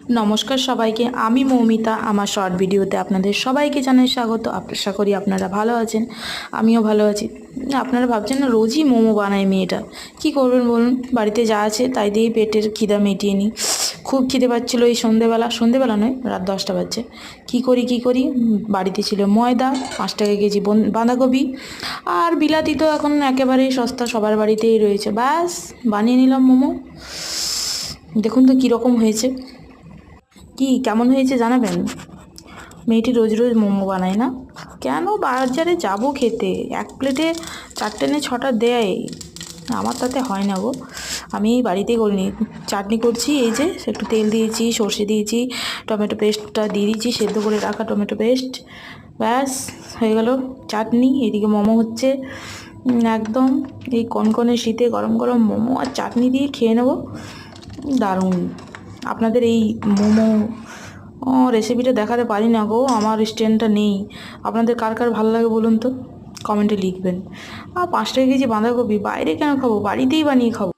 নমস্কার সবাইকে, আমি মৌমিতা। আমার শর্ট ভিডিওতে আপনাদের সবাইকে জানাই স্বাগত। আশা করি আপনারা ভালো আছেন, আমিও ভালো আছি। আপনারা ভাবছেন না রোজই মোমো বানায় মেয়েটা, কি করবেন বলুন? বাড়িতে যা আছে তাই দিয়েই পেটের খিদা মিটিয়ে নিই। খুব খিদে পাচ্ছিলো এই সন্ধেবেলা নয়, রাত 10টা বাজছে। কি করি, বাড়িতে ছিল ময়দা, 5 টাকা কেজি বাঁধাকপি, আর বিলাতি তো এখন একেবারেই সস্তা, সবার বাড়িতেই রয়েছে। ব্যাস বানিয়ে নিলাম মোমো। দেখুন তো কীরকম হয়েছে, কি কেমন হয়েছে জানাবেন। মেয়েটি রোজ রোজ মোমো বানায় না, কেন বাজারে যাব খেতে? এক প্লেটে 4টে না 6টা দেয়, আমার তাতে হয় না গো। আমি এই বাড়িতেই করিনি, চাটনি করছি। এই যে একটু তেল দিয়েছি, সর্ষে দিয়েছি, টমেটো পেস্টটা দিয়ে দিয়েছি, সেদ্ধ করে রাখা টমেটো পেস্ট। ব্যাস হয়ে গেল চাটনি। এদিকে মোমো হচ্ছে। একদম এই কনকনে শীতে গরম গরম মোমো আর চাটনি দিয়ে খেয়ে নেব, দারুণ। আপনাদের এই মোমো রেসিপিটা দেখাতে পারি না গো, আমার স্ট্যান্ডটা নেই। আপনাদের কার কার ভালো লাগে বলুন তো, কমেন্টে লিখবেন। আর 5 টাকা কেজি বাঁধাকপি বাইরে কেন খাবো, বাড়িতেই বানিয়ে খাবো।